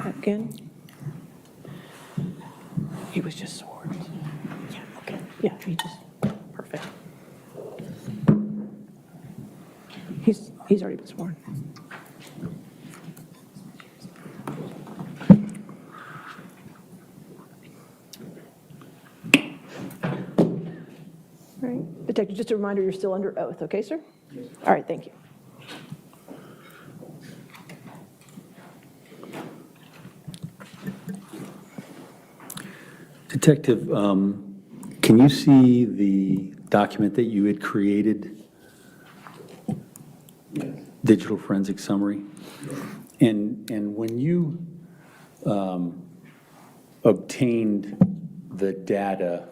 Again? He was just sworn. Yeah, okay. Yeah, he just, perfect. He's already been sworn. All right, Detective, just a reminder, you're still under oath, okay, sir? Yes. All right, thank you. Detective, can you see the document that you had created? Yes. Digital forensic summary? And when you obtained the data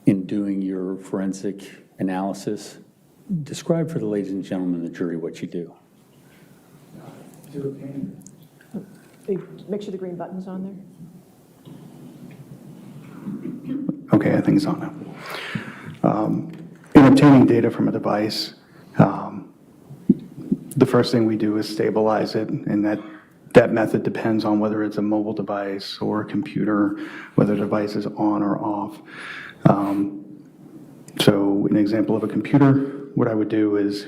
in doing your forensic analysis, describe for the ladies and gentlemen of the jury what you do. To obtain. Make sure the green button's on there. Okay, I think it's on now. In obtaining data from a device, the first thing we do is stabilize it, and that method depends on whether it's a mobile device or a computer, whether the device is on or off. So an example of a computer, what I would do is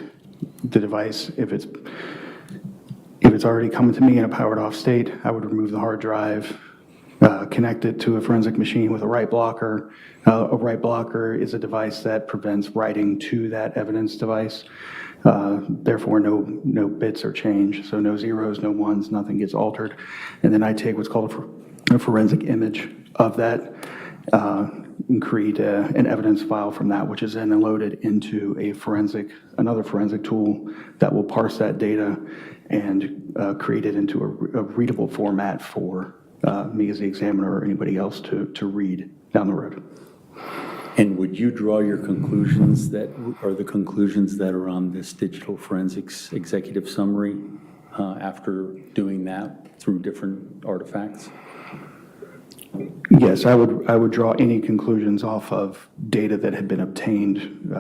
the device, if it's already coming to me in a powered off state, I would remove the hard drive, connect it to a forensic machine with a write blocker. A write blocker is a device that prevents writing to that evidence device. Therefore, no bits are changed, so no zeros, no ones, nothing gets altered. And then I take what's called a forensic image of that and create an evidence file from that, which is then loaded into another forensic tool that will parse that data and create it into a readable format for me as the examiner or anybody else to read down the road. And would you draw your conclusions that are the conclusions that are on this digital forensics executive summary after doing that through different artifacts? Yes, I would draw any conclusions off of data that had been obtained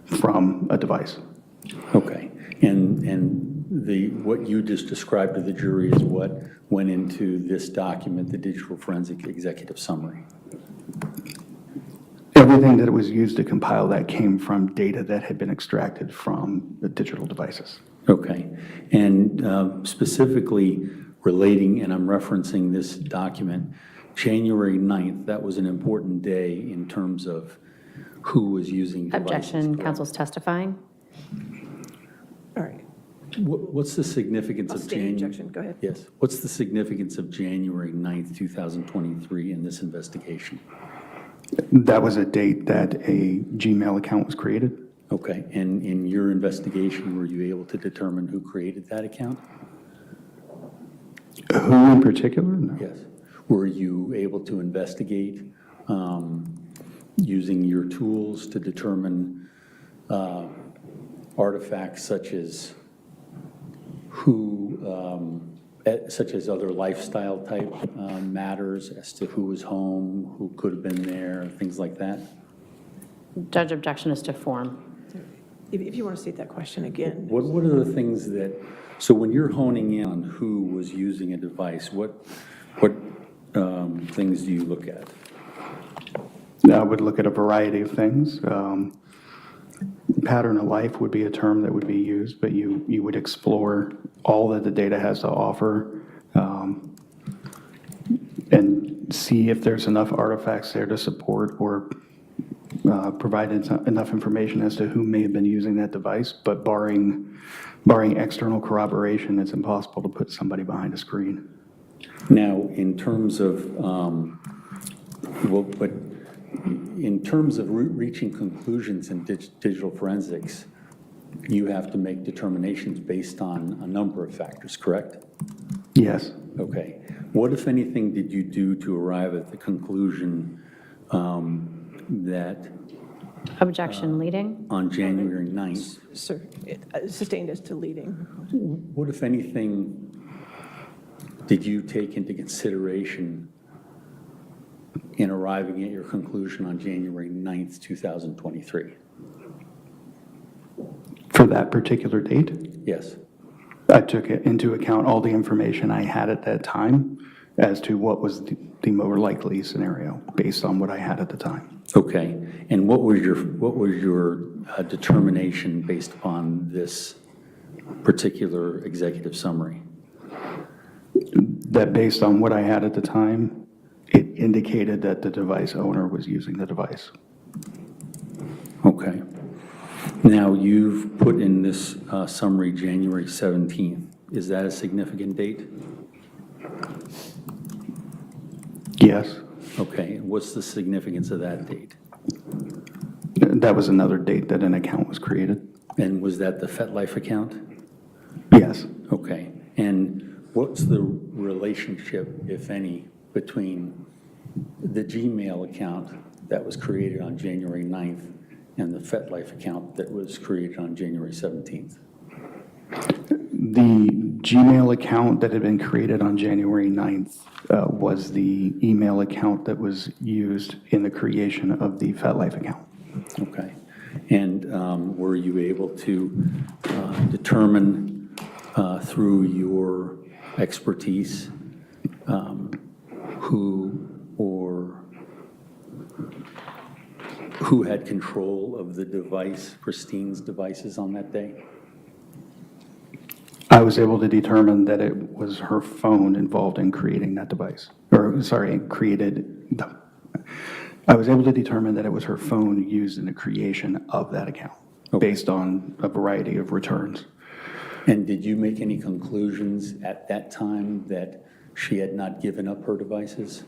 from a device. Okay, and what you just described to the jury is what went into this document, the digital forensic executive summary. Everything that was used to compile that came from data that had been extracted from the digital devices. Okay, and specifically relating, and I'm referencing this document, January 9th, that was an important day in terms of who was using devices. Objection, counsel's testifying. All right. What's the significance of Standing objection, go ahead. Yes, what's the significance of January 9th, 2023 in this investigation? That was a date that a Gmail account was created. Okay, and in your investigation, were you able to determine who created that account? Who in particular? No. Yes. Were you able to investigate using your tools to determine artifacts such as such as other lifestyle type matters as to who was home, who could have been there, things like that? Judge, objection is to form. If you want to state that question again. What are the things that, so when you're honing in on who was using a device, what things do you look at? I would look at a variety of things. Pattern of life would be a term that would be used, but you would explore all that the data has to offer and see if there's enough artifacts there to support or provide enough information as to who may have been using that device. But barring external corroboration, it's impossible to put somebody behind a screen. Now, in terms of, reaching conclusions in digital forensics, you have to make determinations based on a number of factors, correct? Yes. Okay. What, if anything, did you do to arrive at the conclusion that Objection, leading. on January 9th, Sir, sustained as to leading. what, if anything, did you take into consideration in arriving at your conclusion on January 9th, 2023? For that particular date? Yes. I took into account all the information I had at that time as to what was the more likely scenario based on what I had at the time. Okay, and what was your determination based upon this particular executive summary? That based on what I had at the time, it indicated that the device owner was using the device. Okay. Now, you've put in this summary January 17th. Is that a significant date? Yes, Okay, and what's the significance of that date? that was another date that an account was created. And was that the FetLife account? Yes. Okay, and what's the relationship, if any, between the Gmail account that was created on January 9th and the FetLife account that was created on January 17th? The Gmail account that had been created on January 9th was the email account that was used in the creation of the FetLife account. Okay, and were you able to determine through your expertise who had control of the device, Christine's devices on that day? I was able to determine that it was her phone involved in creating that device. I was able to determine that it was her phone used in the creation of that account based on a variety of returns. And did you make any conclusions at that time that she had not given up her devices?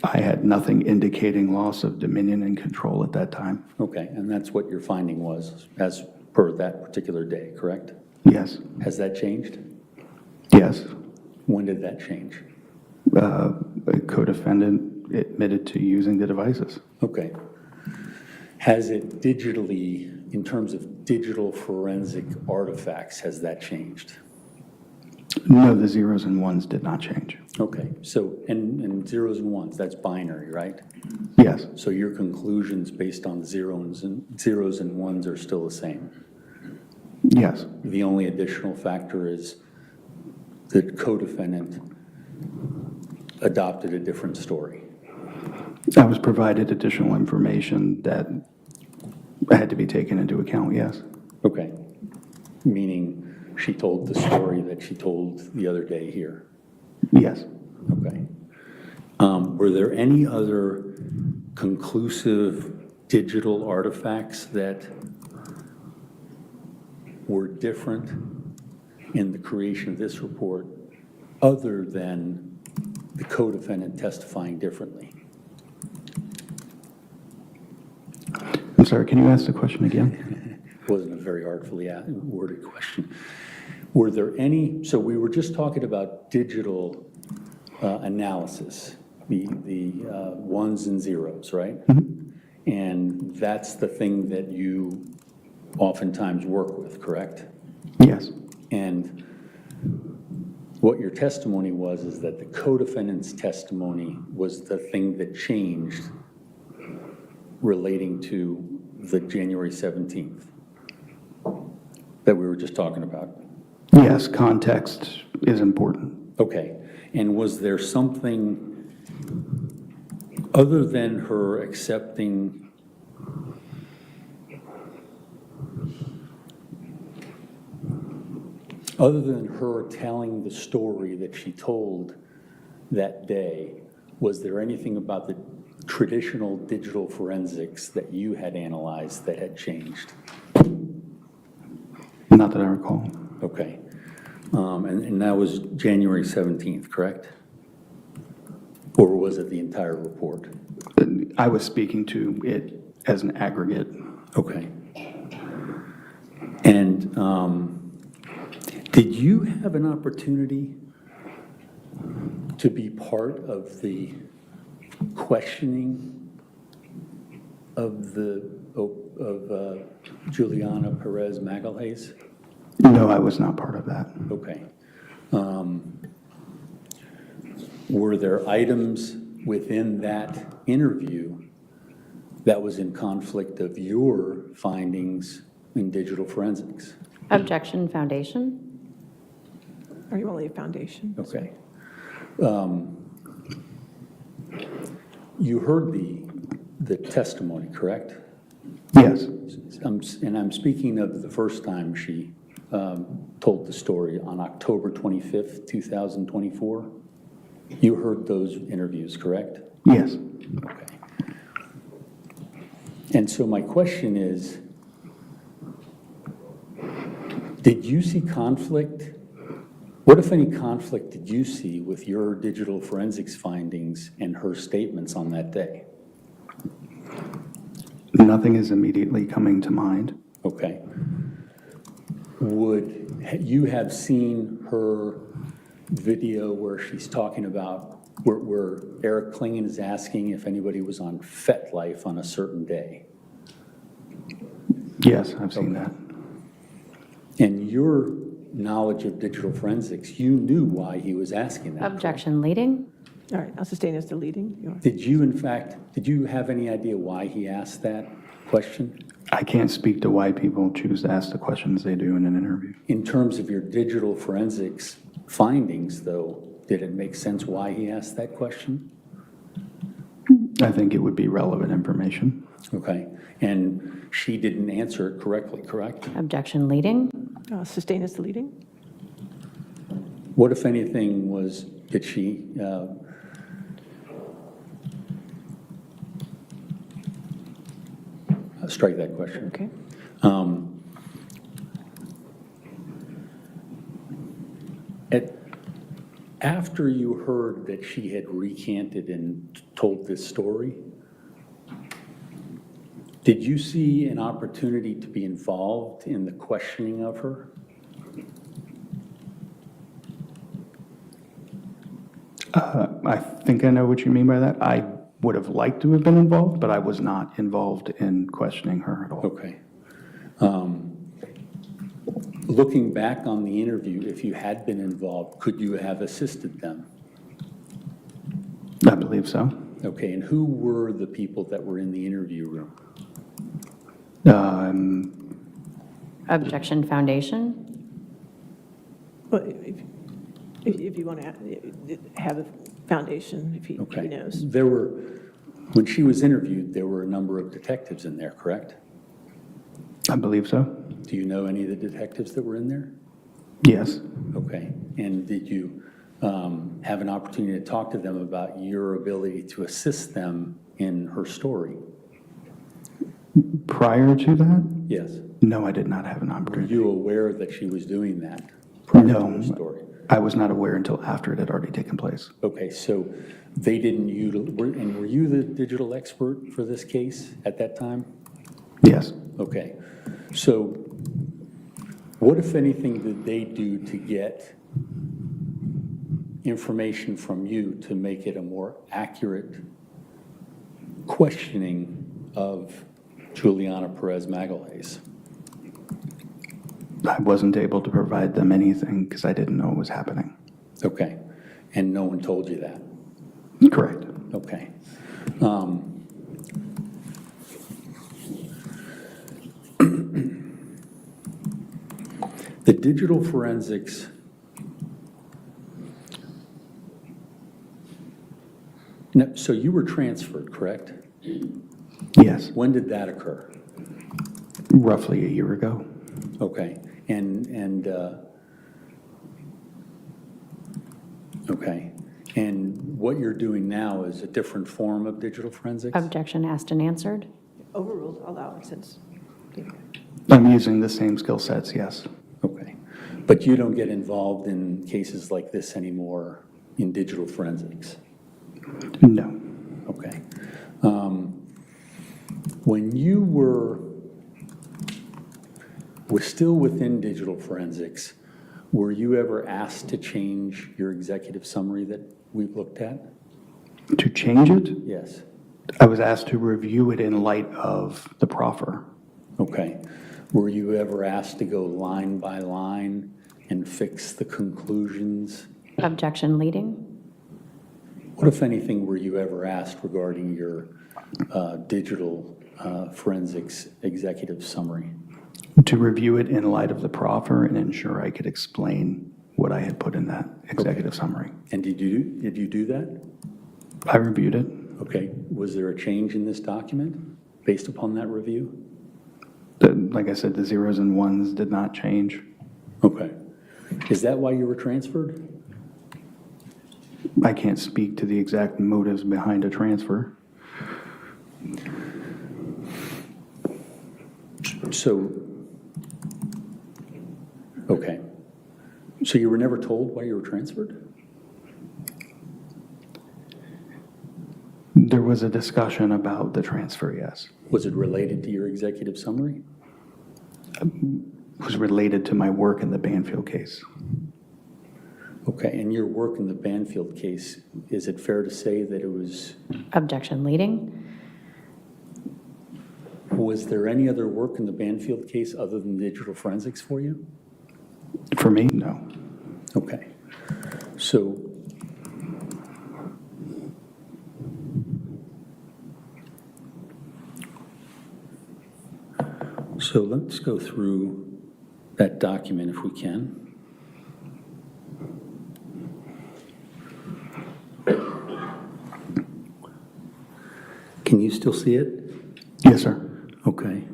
I had nothing indicating loss of dominion and control at that time. Okay, and that's what your finding was as per that particular day, correct? Yes, Has that changed? yes. When did that change? A codefendant admitted to using the devices. Okay. Has it digitally, in terms of digital forensic artifacts, has that changed? No, the zeros and ones did not change. Okay, so, and zeros and ones, that's binary, right? Yes, So your conclusions based on zeros and ones are still the same? yes, The only additional factor is the codefendant adopted a different story. I was provided additional information that had to be taken into account, yes. Okay, meaning she told the story that she told the other day here. Yes. Okay. Were there any other conclusive digital artifacts that were different in the creation of this report other than the codefendant testifying differently? I'm sorry, can you ask the question again? It wasn't a very artfully worded question. Were there any, so we were just talking about digital analysis, the ones and zeros, right? And that's the thing that you oftentimes work with, correct? Yes, And what your testimony was is that the codefendant's testimony was the thing that changed relating to the January 17th that we were just talking about. yes, context is important. Okay, and was there something other than her accepting other than her telling the story that she told that day, was there anything about the traditional digital forensics that you had analyzed that had changed? Not that I recall. Okay. And that was January 17th, correct? Or was it the entire report? I was speaking to it as an aggregate. Okay. And did you have an opportunity to be part of the questioning of Juliana Peres Magalhães? No, I was not part of that. Okay. Were there items within that interview that was in conflict of your findings in digital forensics? Objection, foundation? Are you only a foundation? Okay. You heard the testimony, correct? Yes, And I'm speaking of the first time she told the story on October 25th, 2024. You heard those interviews, correct? yes. Okay. And so my question is, did you see conflict? What, if any, conflict did you see with your digital forensics findings and her statements on that day? Nothing is immediately coming to mind. Okay. Would you have seen her video where she's talking about, where Eric Klingen is asking if anybody was on FetLife on a certain day? Yes, I've seen that. And your knowledge of digital forensics, you knew why he was asking that. Objection leading. All right, I'll sustain as to leading. Did you, in fact, did you have any idea why he asked that question? I can't speak to why people choose to ask the questions they do in an interview. In terms of your digital forensics findings, though, did it make sense why he asked that question? I think it would be relevant information. Okay. And she didn't answer it correctly, correct? Objection leading. Sustain as to leading. What, if anything, did she, strike that question. Okay. After you heard that she had recanted and told this story, did you see an opportunity to be involved in the questioning of her? I think I know what you mean by that. I would have liked to have been involved, but I was not involved in questioning her at all. Okay. Looking back on the interview, if you had been involved, could you have assisted them? I believe so. Okay, and who were the people that were in the interview room? Objection foundation. Well, if you want to have a foundation, if he Okay. knows. When she was interviewed, there were a number of detectives in there, correct? I believe so. Do you know any of the detectives that were in there? Yes. Okay, and did you have an opportunity to talk to them about your ability to assist them in her story? Prior to that, Yes. no, I did not have an Were opportunity. you aware that she was doing that prior to No, her story? I was not aware until after it had already taken place. Okay, so they didn't and were you the digital expert for this case at that time? Yes. Okay, so what, if anything, did they do to get information from you to make it a more accurate questioning of Juliana Peres Magalhães? I wasn't able to provide them anything because I didn't know what was happening. Okay, and no one told you that? Correct. Okay. The digital forensics, no, so you were transferred, correct? Yes. When did that occur? Roughly a year ago. Okay, okay, and what you're doing now is a different form of digital forensics? Objection asked and answered. Overruled, allow it since. I'm using the same skill sets, yes. Okay, but you don't get involved in cases like this anymore in digital forensics? No. Okay. When you were still within digital forensics, were you ever asked to change your executive summary that we've looked at? To change it, Yes. I was asked to review it in light of the proffer. Okay. Were you ever asked to go line by line and fix the conclusions? Objection leading. What, if anything, were you ever asked regarding your digital forensics executive summary? To review it in light of the proffer and ensure I could explain what I had put in that executive summary. And did you do that? I reviewed it. Okay. Was there a change in this document based upon that review? Like I said, the zeros and ones did not change. Okay. Is that why you were transferred? I can't speak to the exact motives behind a transfer. So, okay. So you were never told why you were transferred? There was a discussion about the transfer, yes. Was it related to your executive summary? It was related to my work in the Banfield case. Okay, and your work in the Banfield case, is it fair to say that it was, Objection leading. was there any other work in the Banfield case other than digital forensics for you? For me, no. Okay, so let's go through that document if we can. Can you still see it? Yes, sir. Okay.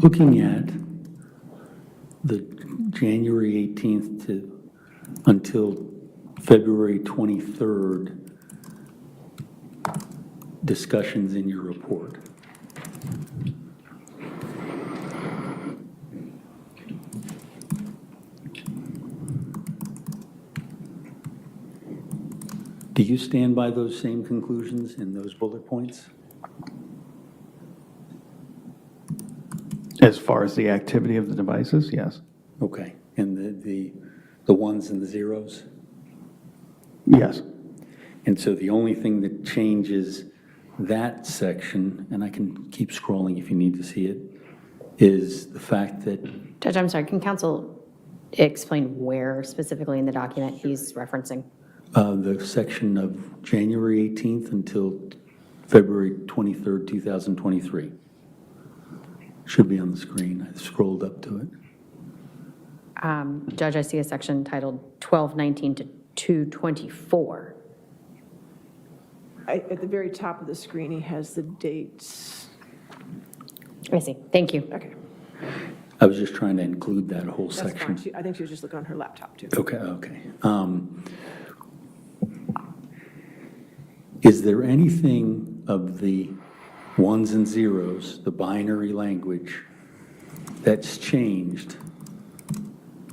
Looking at the January 18th to until February 23rd discussions in your report. Do you stand by those same conclusions in those bullet points? As far as the activity of the devices, yes. Okay, and the ones and the zeros? Yes. And so the only thing that changes that section, and I can keep scrolling if you need to see it, is the fact that, Judge, I'm sorry, can counsel explain where specifically in the document he's referencing? the section of January 18th until February 23rd, 2023. Should be on the screen. I scrolled up to it. Judge, I see a section titled 1219 to 224. At the very top of the screen, he has the dates. I see, thank you. Okay, I was just trying to include that whole that's section. fine. I think she was just looking on her laptop, too. Okay, okay. Is there anything of the ones and zeros, the binary language, that's changed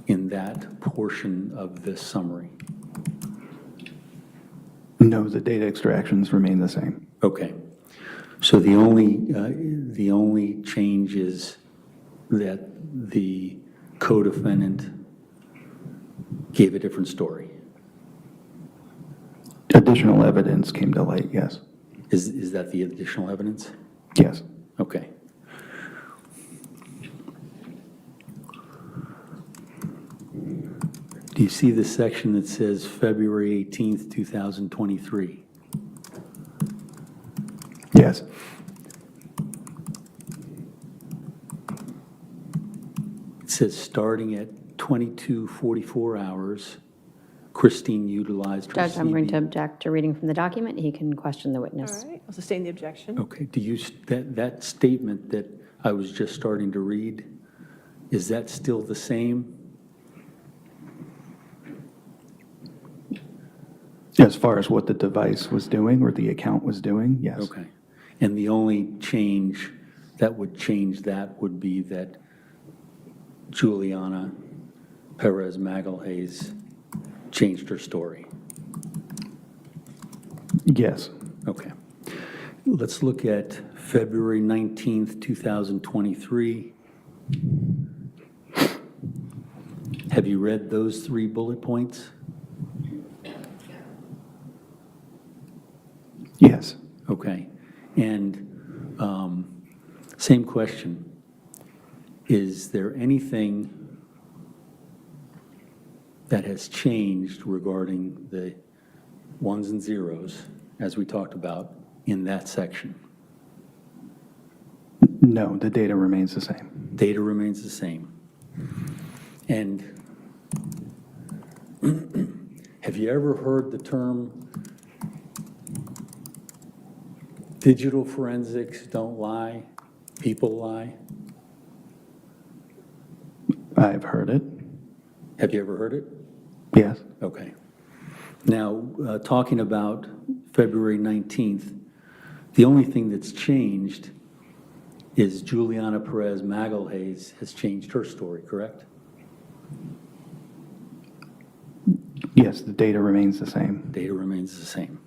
in that portion of this summary? No, the data extractions remain the same. Okay. So the only change is that the codefendant gave a different story. Additional evidence came to light, yes. Is that the additional evidence? Yes. Okay. Do you see the section that says February 18th, 2023? Yes. It says starting at 22:44 hours, Christine utilized her Judge, I'm going to CB. object to reading from the document. He can question the All witness. right, I'll sustain the objection. Okay, do you, that statement that I was just starting to read, is that still the same? As far as what the device was doing or the account was doing, yes. Okay. And the only change that would change that would be that Juliana Peres Magalhães changed her story. Yes. Okay. let's look at February 19th, 2023. Have you read those 3 bullet points? Yes. Okay. And same question. Is there anything that has changed regarding the ones and zeros, as we talked about, in that section? No, the data remains the same. Data remains the same. And have you ever heard the term digital forensics don't lie, people lie? I've heard it. Have you ever heard it? Yes. Okay. Now, talking about February 19th, the only thing that's changed is Juliana Peres Magalhães has changed her story, correct? Yes, the data remains the same. Data remains the same.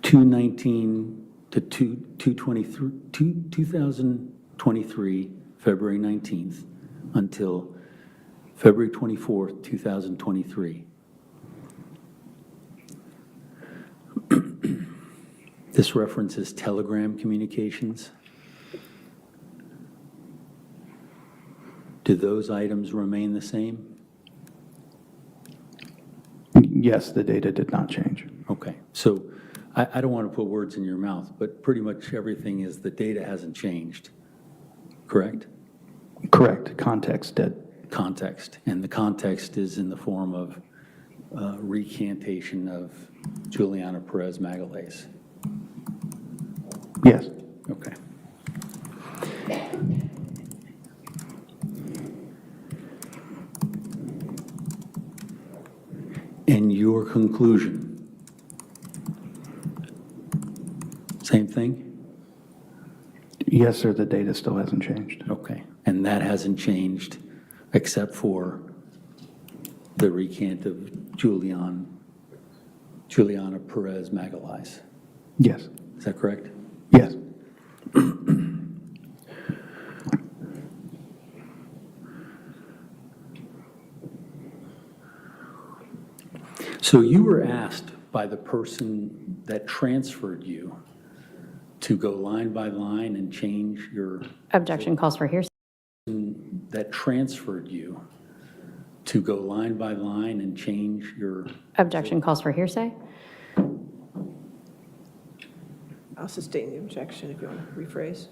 (219) to 2023, February 19th, until February 24th, 2023. This references Telegram communications. Do those items remain the same? Yes, the data did not change. Okay, so I don't want to put words in your mouth, but pretty much everything is the data hasn't changed, correct? Correct. Context did. Context, and the context is in the form of recantation of Juliana Peres Magalhães. Yes. Okay. And your conclusion? Same thing? Yes, sir, the data still hasn't changed. Okay, and that hasn't changed except for the recant of Juliana Peres Magalhães. Yes. Is that correct? Yes. So you were asked by the person that transferred you to go line by line and change your, Objection calls for hearsay. that transferred you to go line by line and change your, Objection calls for hearsay. I'll sustain the objection if you want to rephrase.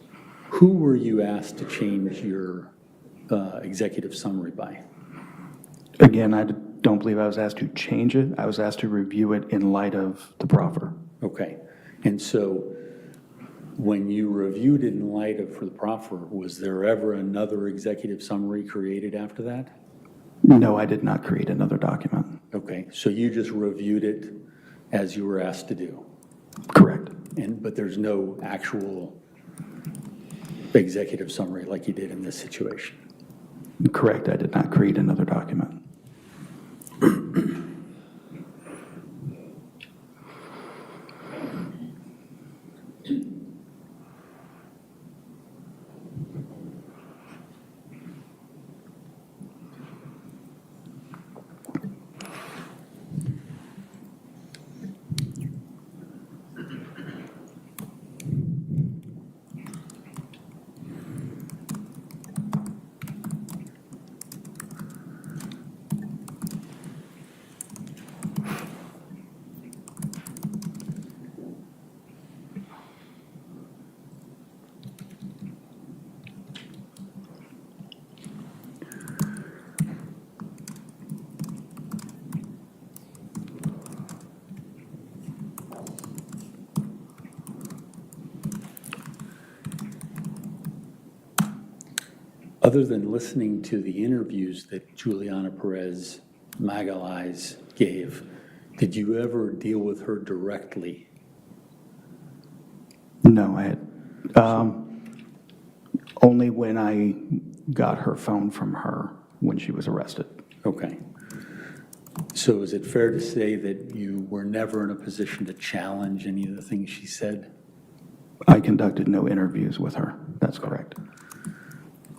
who were you asked to change your executive summary by? Again, I don't believe I was asked to change it. I was asked to review it in light of the proffer. Okay, and so when you reviewed it in light of for the proffer, was there ever another executive summary created after that? No, I did not create another document. Okay, so you just reviewed it as you were asked to do, Correct. but there's no actual executive summary like you did in this situation? Correct, I did not create another document. Other than listening to the interviews that Juliana Peres Magalhães gave, did you ever deal with her directly? No, I had, only when I got her phone from her when she was arrested. Okay. So is it fair to say that you were never in a position to challenge any of the things she said? I conducted no interviews with her. That's correct.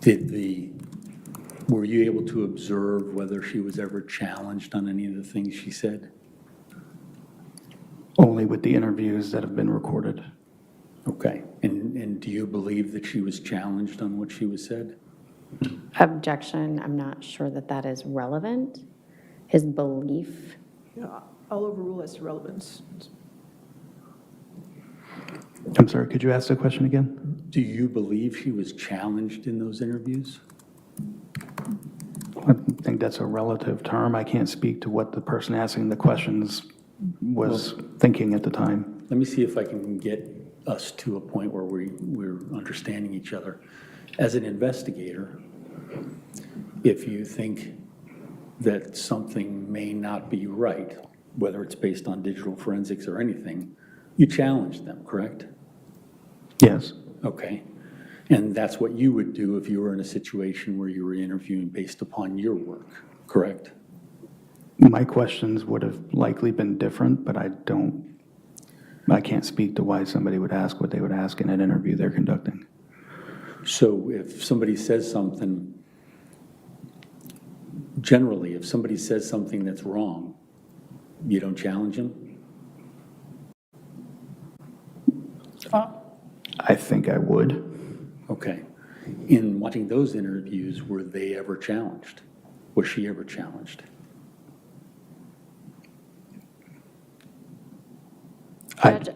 Were you able to observe whether she was ever challenged on any of the things she said? Only with the interviews that have been recorded. Okay. And do you believe that she was challenged on what she was said? Objection, I'm not sure that that is relevant. His belief, Yeah, I'll overrule as to relevance. I'm sorry, could you ask the question again? Do you believe she was challenged in those interviews? I think that's a relative term. I can't speak to what the person asking the questions was thinking at the time. Let me see if I can get us to a point where we're understanding each other. As an investigator, if you think that something may not be right, whether it's based on digital forensics or anything, you challenge them, correct? Yes. Okay. And that's what you would do if you were in a situation where you were interviewing based upon your work, correct? My questions would have likely been different, but I can't speak to why somebody would ask what they would ask in an interview they're conducting. So if somebody says something, generally, if somebody says something that's wrong, you don't challenge them? I think I would. Okay. In watching those interviews, were they ever challenged? Was she ever challenged? Judge,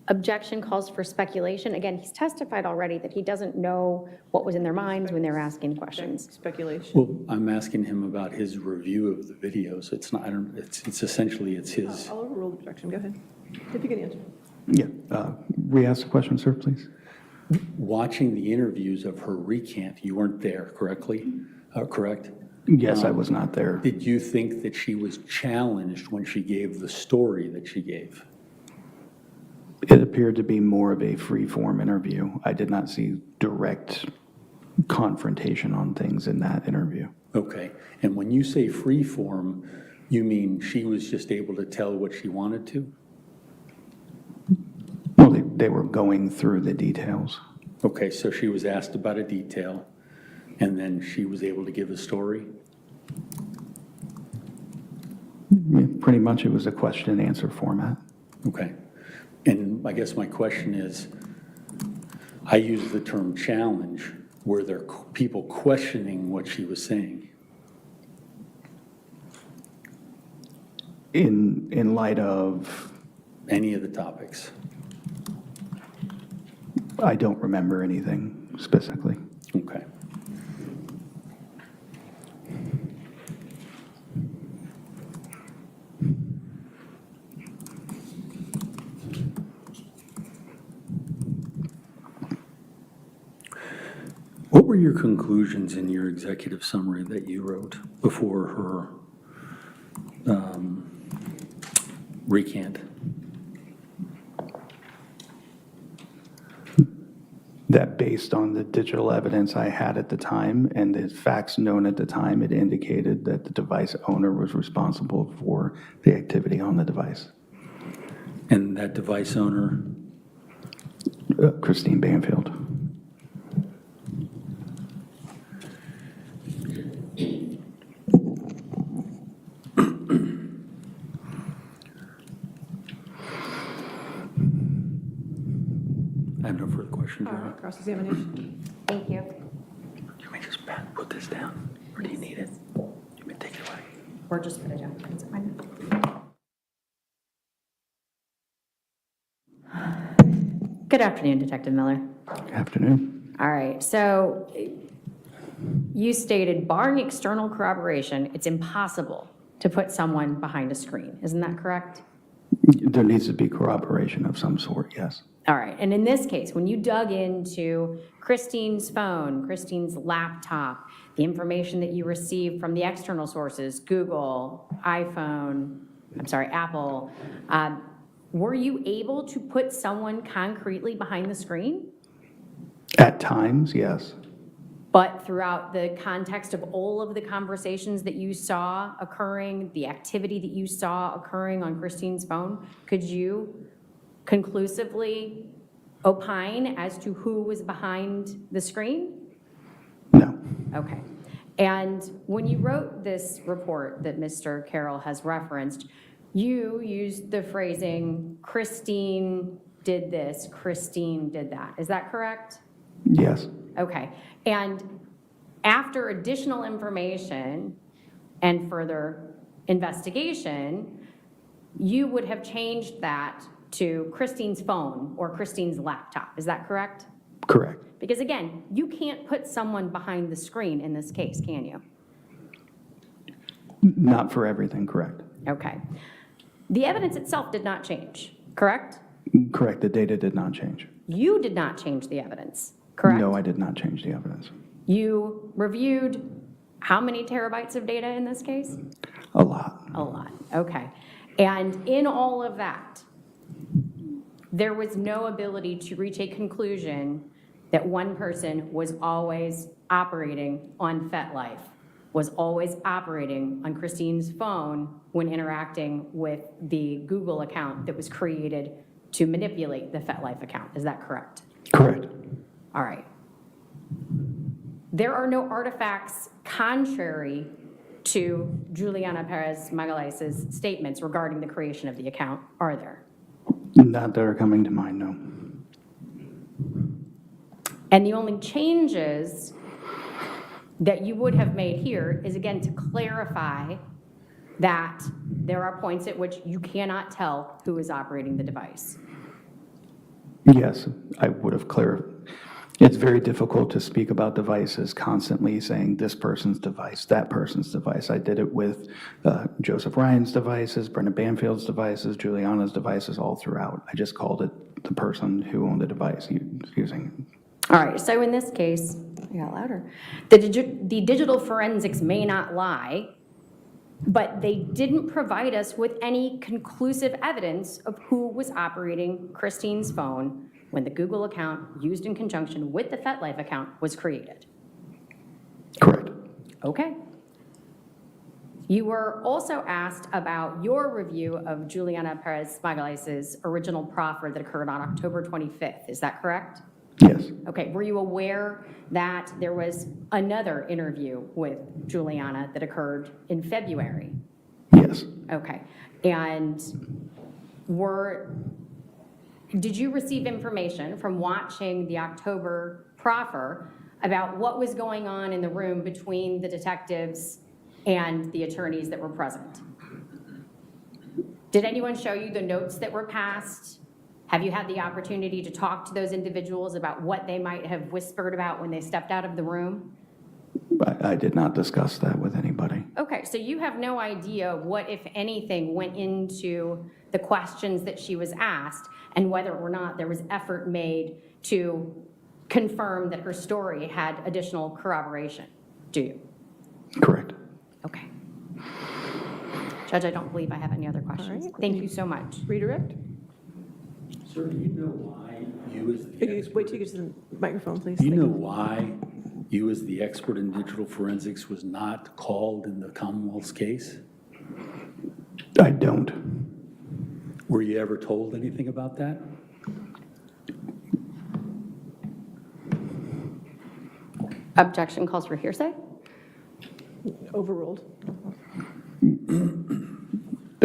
objection calls for speculation. Again, he's testified already that he doesn't know what was in their minds when they were asking questions. Speculation. Well, I'm asking him about his review of the videos. It's not, it's essentially, it's his. I'll overrule the objection. Go ahead. If you can answer. Yeah. Re-ask the question, sir, please. Watching the interviews of her recant, you weren't there, correct? Yes, I was not there. Did you think that she was challenged when she gave the story that she gave? It appeared to be more of a free-form interview. I did not see direct confrontation on things in that interview. Okay. And when you say free form, you mean she was just able to tell what she wanted to? Well, they were going through the details. Okay, so she was asked about a detail, and then she was able to give a story? Yeah, pretty much it was a question and answer format. Okay. And I guess my question is, I use the term challenge. Were there people questioning what she was saying? In light of, Any of the topics? I don't remember anything specifically. Okay. What were your conclusions in your executive summary that you wrote before her recant? That based on the digital evidence I had at the time and the facts known at the time, it indicated that the device owner was responsible for the activity on the device. And that device owner? Christine Banfield. I have no further questions, Your Honor. Cross-examination. Thank you. Let me just put this down, or do you need it? Let me take it away. Or just put it down. It's fine. Good afternoon, Detective Miller. Afternoon. All right, so you stated barring external corroboration, it's impossible to put someone behind a screen. Isn't that correct? There needs to be corroboration of some sort, yes. All right, and in this case, when you dug into Christine's phone, Christine's laptop, the information that you received from the external sources, Google, Apple, were you able to put someone concretely behind the screen? At times, yes. But throughout the context of all of the conversations that you saw occurring, the activity that you saw occurring on Christine's phone, could you conclusively opine as to who was behind the screen? No. Okay. And when you wrote this report that Mr. Carroll has referenced, you used the phrasing, Christine did this, Christine did that. Is that correct? Yes. Okay. And after additional information and further investigation, you would have changed that to Christine's phone or Christine's laptop. Is that correct? Correct. Because again, you can't put someone behind the screen in this case, can you? Not for everything, correct. Okay. The evidence itself did not change, correct? Correct, the data did not change. You did not change the evidence, correct? No, I did not change the evidence. You reviewed how many terabytes of data in this case? A lot. A lot, okay. And in all of that, there was no ability to reach a conclusion that one person was always operating on FetLife, was always operating on Christine's phone when interacting with the Google account that was created to manipulate the FetLife account. Is that correct? Correct. All right. There are no artifacts contrary to Juliana Peres Magalhães' statements regarding the creation of the account, are there? Not that are coming to mind, no. And the only changes that you would have made here is, again, to clarify that there are points at which you cannot tell who is operating the device. Yes, I would have clarified. It's very difficult to speak about devices constantly saying this person's device, that person's device. I did it with Joseph Ryan's devices, Brenda Banfield's devices, Juliana's devices all throughout. I just called it the person who owned the device using. All right, so in this case, I got louder. The digital forensics may not lie, but they didn't provide us with any conclusive evidence of who was operating Christine's phone when the Google account used in conjunction with the FetLife account was created. Correct. Okay. You were also asked about your review of Juliana Peres Magalhães' original proffer that occurred on October 25th. Is that correct? Yes. Okay, were you aware that there was another interview with Juliana that occurred in February? Yes. Okay, and did you receive information from watching the October proffer about what was going on in the room between the detectives and the attorneys that were present? Did anyone show you the notes that were passed? Have you had the opportunity to talk to those individuals about what they might have whispered about when they stepped out of the room? I did not discuss that with anybody. Okay, so you have no idea what, if anything, went into the questions that she was asked and whether or not there was effort made to confirm that her story had additional corroboration, do you? Correct. Okay. Judge, I don't believe I have any other questions. right. Thank you so much. Redirect? Sir, do you know why you as the expert... Wait till you get to the microphone, please. Do you Thank know why you as the expert in digital forensics was not called in the Commonwealth's case? I don't. Were you ever told anything about that? Objection calls for hearsay? Overruled.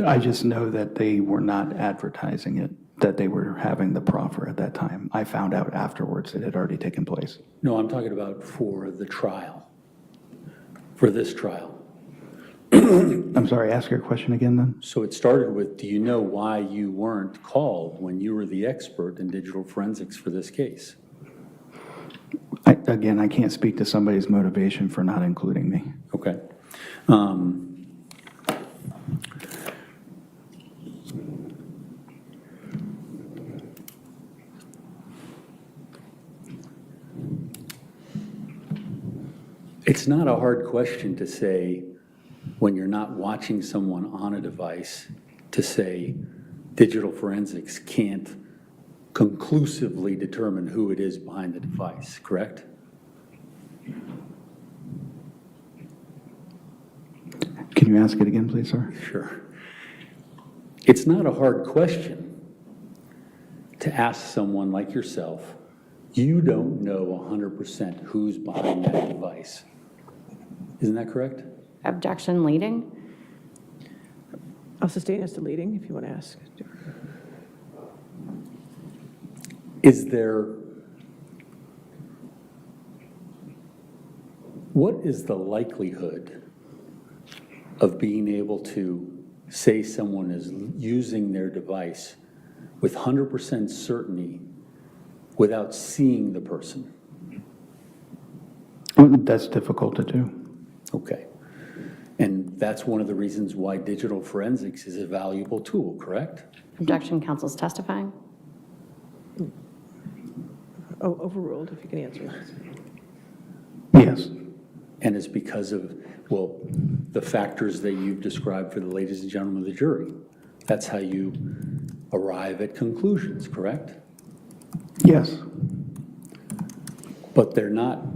I just know that they were not advertising it, that they were having the proffer at that time. I found out afterwards it had already taken place. No, I'm talking about for the trial, for this trial. I'm sorry, ask your question again then? So it started with, do you know why you weren't called when you were the expert in digital forensics for this case? Again, I can't speak to somebody's motivation for not including me. Okay. It's not a hard question to say when you're not watching someone on a device to say digital forensics can't conclusively determine who it is behind the device, correct? Can you ask it again, please, sir? Sure. It's not a hard question to ask someone like yourself, you don't know 100% who's behind that device. Isn't that correct? Objection leading? I'll sustain as to leading if you want to ask. What is the likelihood of being able to say someone is using their device with 100% certainty without seeing the person? That's difficult to do. Okay. And that's one of the reasons why digital forensics is a valuable tool, correct? Objection, counsel's testifying. Oh, overruled, if you can answer. Yes. And it's because of, well, the factors that you've described for the ladies and gentlemen of the jury. That's how you arrive at conclusions, correct? Yes. But they're not,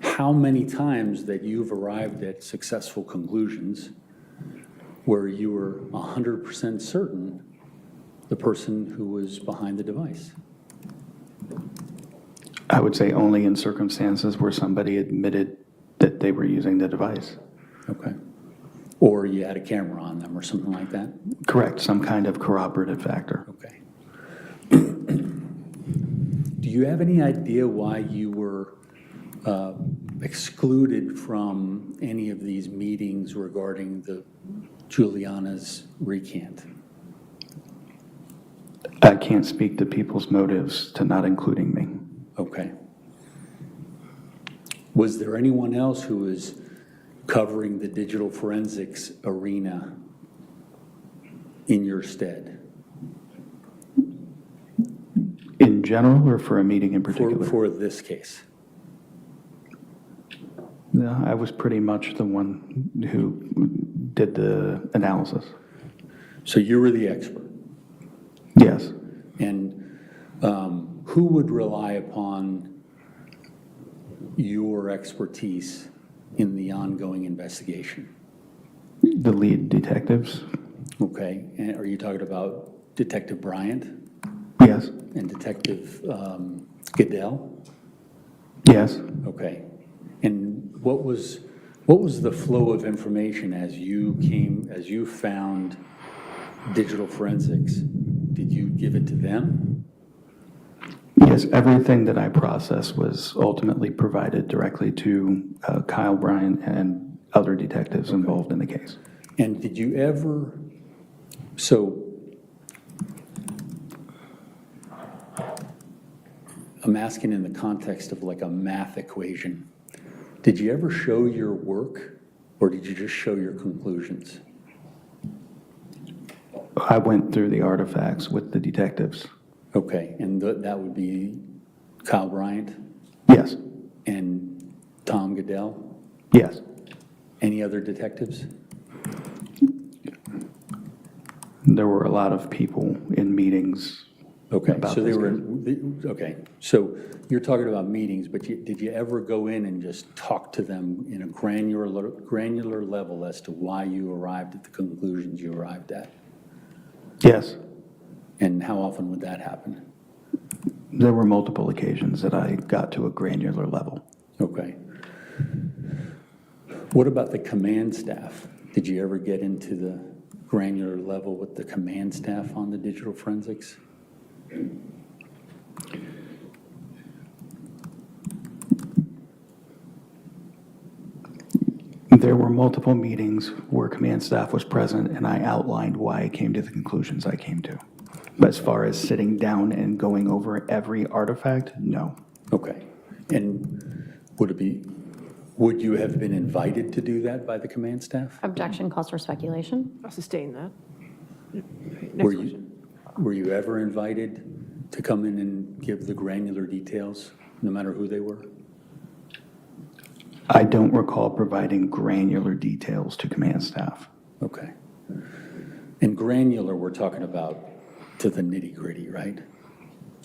how many times that you've arrived at successful conclusions where you were 100% certain the person who was behind the device? I would say only in circumstances where somebody admitted that they were using the device. Okay. Or you had a camera on them or something like that? Correct, some kind of corroborative factor. Okay. Do you have any idea why you were excluded from any of these meetings regarding the Juliana's recant? I can't speak to people's motives to not including me. Okay. Was there anyone else who was covering the digital forensics arena in your stead? In general or for a meeting in particular? For this case? No, I was pretty much the one who did the analysis. So you were the expert? Yes. And who would rely upon your expertise in the ongoing investigation? The lead detectives? Okay, and are you talking about Detective Bryant Yes. and Detective Goodell? Yes. Okay, and what was the flow of information as you found digital forensics? Did you give it to them? Yes, everything that I processed was ultimately provided directly to Kyle Bryant and other detectives involved in the case. And did you ever, so I'm asking in the context of like a math equation, did you ever show your work or did you just show your conclusions? I went through the artifacts with the detectives. Okay, and that would be Kyle Bryant Yes. and Tom Goodell? Yes. Any other detectives? There were a lot of people in meetings. Okay, About so they this were, okay, so you're talking about meetings, but did you ever go in and just talk to them in a granular level as to why you arrived at the conclusions you arrived at? Yes. And how often would that happen? There were multiple occasions that I got to a granular level. Okay. What about the command staff? Did you ever get into the granular level with the command staff on the digital forensics? There were multiple meetings where command staff was present and I outlined why I came to the conclusions I came to. But as far as sitting down and going over every artifact, no. Okay. And would you have been invited to do that by the command staff? Objection calls for speculation. I'll sustain that. Were Next you- question. Were you ever invited to come in and give the granular details, no matter who they were? I don't recall providing granular details to command staff. Okay. And granular, we're talking about to the nitty gritty, right?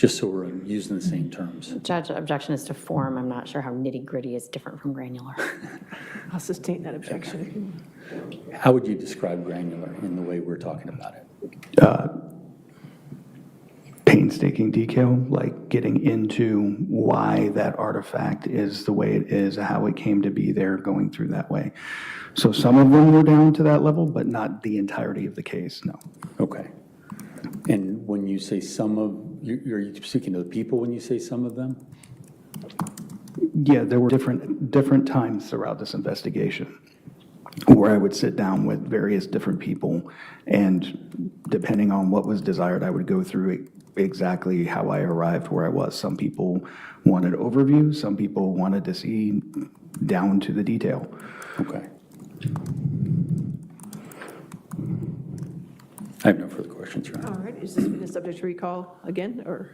just so we're using the same terms. Judge, objection is to form. I'm not sure how nitty-gritty is different from granular. I'll sustain that objection. How would you describe granular in the way we're talking about it? Painstaking detail, like getting into why that artifact is the way it is, how it came to be there, going through that way. So some of them were down to that level, but not the entirety of the case, no. Okay. And when you say some of, are you speaking to the people when you say some of them? Yeah, there were different times throughout this investigation where I would sit down with various different people, and depending on what was desired, I would go through exactly how I arrived where I was. Some people wanted overview, some people wanted to see down to the detail. Okay. I have no further questions, Your Honor. All right, is this been subject to recall again, or?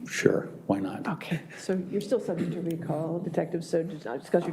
Sure, why not? Okay, so you're still subject to recall, Detective, so discuss your testimony.